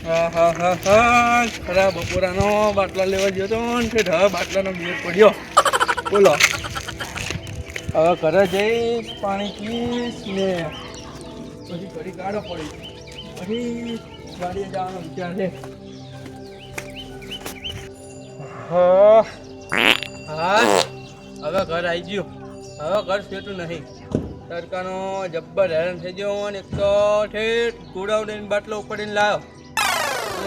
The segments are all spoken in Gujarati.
હા હા હા હા ખરા બપોરાનો બાટલા લેવા ગયો તો ને બાટલાનો મેળ પડ્યો. બોલો હવે ઘરે જઈશ પાણી પીશ ને પછી ઘડી કાઢો પડી પછી ગાડીએ જવાનો વિચાર છે. હા હા હવે ઘર આવી ગયું. હવે ઘર છેટું નહીં. તડકાનો જબ્બર હેરાન થઈ ગયો અને એક તો ઠેઠ ગોડાઉન બાટલો ઉપાડીને લાવ્યો.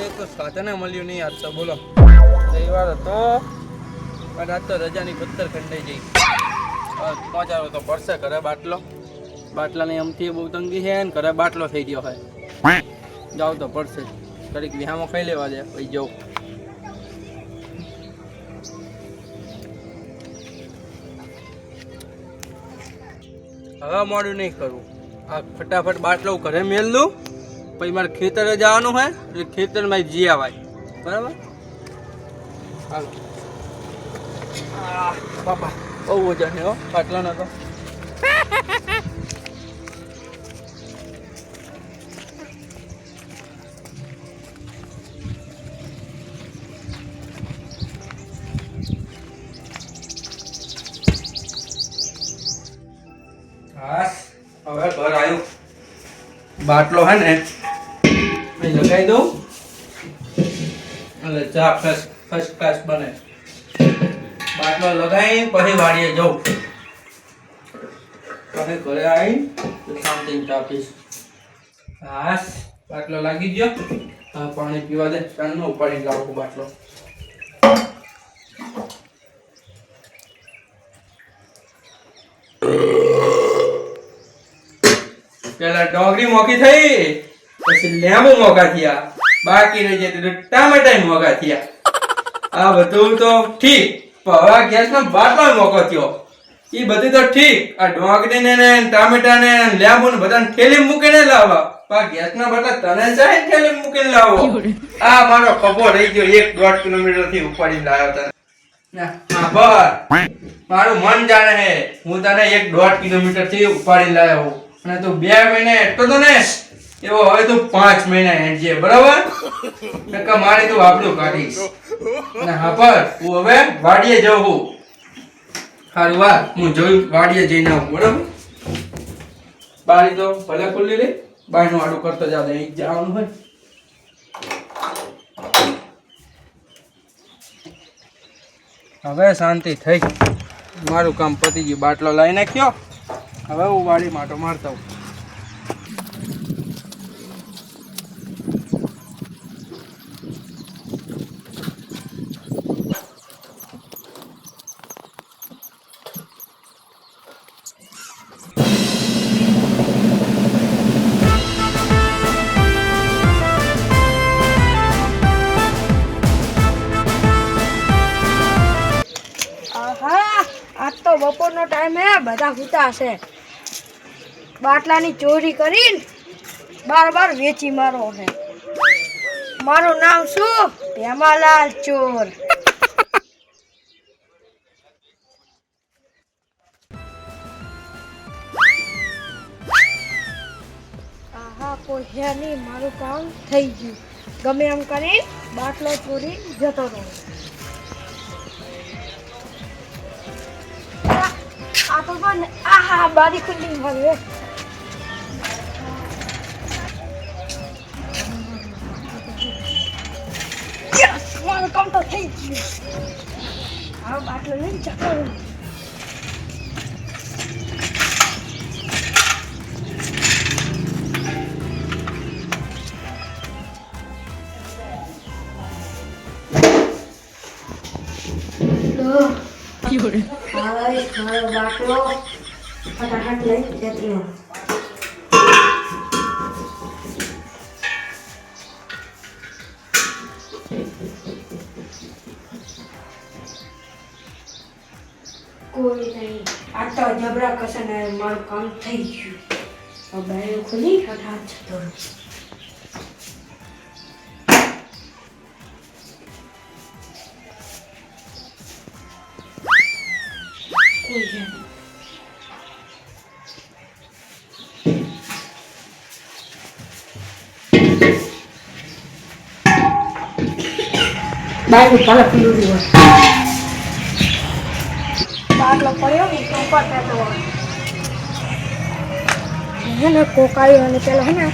એક તો સાધને મળ્યું નહીં આજ તો બોલો. રવિવાર હતો અને આજ તો રજાની 15 ખંડાઈ જઈ. પહોંચાડો તો પડશે ઘરે બાટલો. બાટલાની અમથી બહુ તંગી છે ને ઘરે બાટલો થઈ ગયો હોય. જાવ તો પડશે. ઘડીક વિહામાં ખાઈ લેવા દે પછી જવું. હવે મોડું નહીં કરવું. આ ફટાફટ બાટલો ઘરે મેલ દઉં પછી મારે ખેતરે જવાનું હોય એટલે ખેતરમાં જી આવાય. બરાબર હાલો. બાપા બહુ વજન છે હો બાટલાનો તો. હવે ઘર આવ્યું. બાટલો હે ને લગાવી દઉં એટલે ચા ફર્સ્ટ ક્લાસ બને. બાટલો લગાવી પછી વાડીએ જવું. પછી ઘરે આવી શાંતિથી ચા પીશ. હાસ બાટલો લાગી ગયો. હા પાણી પીવા દે. ચાંદનો ઉપાડી લાવું બાટલો. પેલા ડોગરી મોકી થઈ પછી લેબુ મોગા થયા. બાકી રહી જાય તો ટામેટા મોગા થયા. આ બધું તો ઠીક પણ હવે ગેસનો બાટલો મોકો થયો. એ બધું તો ઠીક. આ ડોગરી ને ટામેટા ને લેબુ ને બધાને થેલી મૂકીને લાવવા પણ ગેસના બાટલા તને જાય થેલી મૂકીને લાવો. આ મારો કપો રહી ગયો 1.5 કિલોમીટર થી ઉપાડીને લાવ્યો તને. હા બસ મારું મન જાણે હે હું તને 1.5 કિલોમીટર થી ઉપાડી લાવ્યો અને તું 2 મહિના એટલો તો ને એવો હવે તું 5 મહિના હેડજે બરાબર. નકા મારી તું આપણું કાઢીશ. અને હા પર હું હવે વાડીએ જાઉં છું. સારું વાત હું જોઈ વાડીએ જઈને આવું બરાબર. બારી તો ભલે ખુલ્લી રહી બાયનું આડું કરતો જાવ અહીં જવાનું હોય. હવે શાંતિ થઈ. મારું કામ પતી ગયું. બાટલો લાવી નાખ્યો. હવે હું વાડી માટો મારતા હું. આજ તો બપોરનો ટાઈમ હે બધા સૂતા છે. બાટલાની ચોરી કરીને બાર વેચી મારો છે. મારું નામ શું? ભેમાલાલ ચોર. આહા કોઈ હે નહીં. મારું કામ થઈ ગયું. ગમે એમ કરી બાટલો ચોરી જતો રહો. આ તો પણ આહા બારી ખુલ્લી મારે. મારું કામ તો થઈ ગયું. હવે બાટલો લઈને જતો રહો. મારો બાટલો ફટાફટ લઈ જતી રહો. કોઈ નહીં. આ તો જબરા કસન મારું કામ થઈ ગયું. હવે બારી ખુલી ફટાફટ જતો રહો. કોઈ નહીં. બાયનું ભલે પીલું હોય બાટલો પડ્યો ને તો ઉપર થતો હોય હે ને કોકાયો અને પેલો હે ને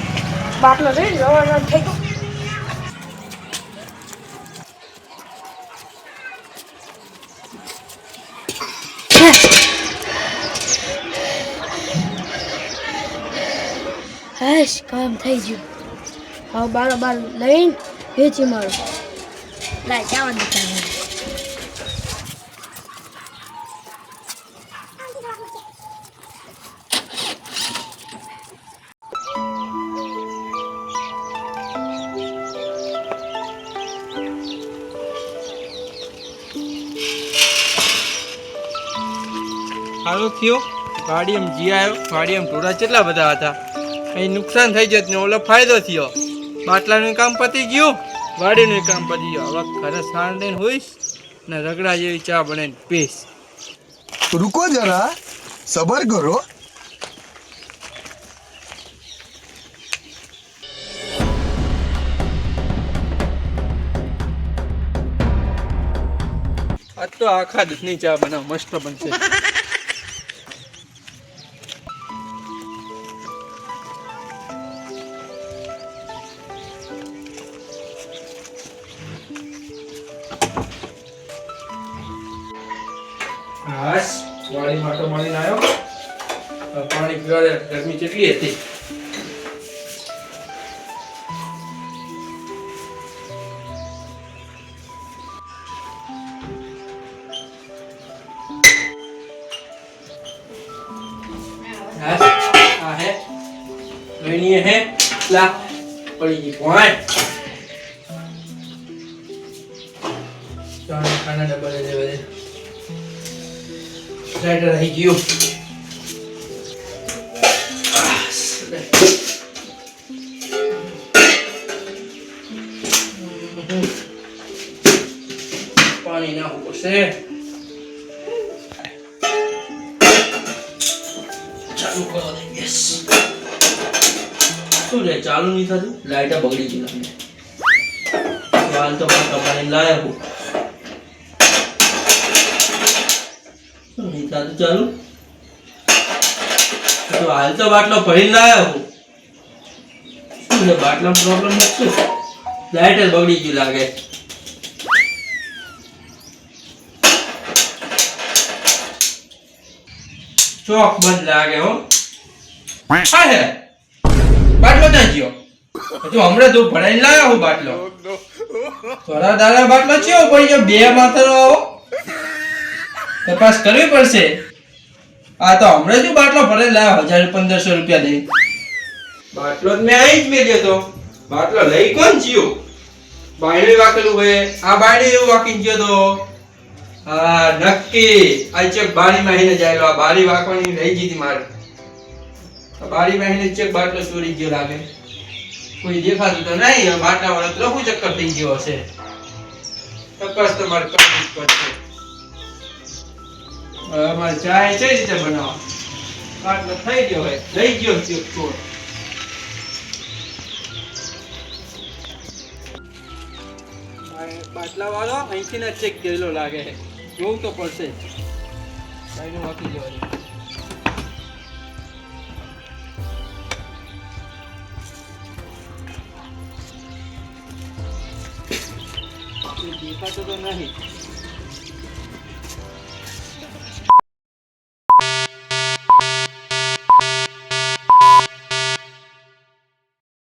બાટલો જોઈ રવા થઈ ગયો હશ કામ થઈ ગયું હવે બાર લઈને વેચી મારું લાય ચાવા દુકાન સારું થયું ગાડી એમ જી આવ્યો ગાડી એમ ઢોરા કેટલા બધા હતા અહીં નુકસાન થઈ જત ને ઓલો ફાયદો થયો બાટલાનું કામ પતી ગયું ગાડીનું કામ પતી ગયું હવે ઘરે સાંજ લઈને હોઈશ ને રગડા જેવી ચા બનાવીને પીશ रुको जरा सबर करो આજ તો આખા દૂધની ચા બનાવ મસ્ત બનશે હાશ વાડી માટો મળીને આવ્યો પાણી પીવા દે ગરમી કેટલી હતી આ હે લોહીની હે લા પડી ગઈ પોઈન્ટ ખાના ડબ્બા લઈ લેવા દે લાઈટર આવી ગયું પાણી નાખવું પડશે ચાલુ કરો દે ગેસ શું રે ચાલુ નહીં થતું લાઈટર બગડી ગઈ તમને હાલ તો મારા કપાળે લાયા હું નહીં થતું ચાલુ તો હાલ તો બાટલો ભરીને લાયા હું શું છે બાટલામાં પ્રોબ્લેમ નથી લાઈટર બગડી ગયું લાગે ચોક બંધ લાગે હો હા હે બાટલો ક્યાં ગયો હજુ હમણાં તું ભરાઈને લાવ્યો હું બાટલો થોડા દાડા બાટલો ચેવો પડી ગયો બે માથાનો આવો તપાસ કરવી પડશે આ તો હમણાં જ બાટલો ભરાઈને લાવ્યો 1500 રૂપિયા દઈ બાટલો જ મેં અહીં જ મેલ્યો તો બાટલો લઈ કોણ જીયો બાયણે વાકેલું હોય આ બાયણે એવું વાકીને ગયો તો હા નક્કી આ ચેક બારી માહીને જાયલો આ બારી વાકવાની લઈ જીતી મારે આ બારી માહીને ચેક બાટલો ચોરી ગયો લાગે કોઈ દેખાતું તો નહીં બાટલા વાળો તો લખું ચક્કર થઈ ગયો હશે તપાસ તમારે કરવી જ પડશે અમારે ચાય કઈ રીતે બનાવવા બાટલો થઈ ગયો હોય લઈ ગયો ચેક ચોર બાટલા વાળો અહીંથી ના ચેક ગયેલો લાગે છે જોવું તો પડશે સાઈડ વાકી જવાની દેખાતો તો નહીં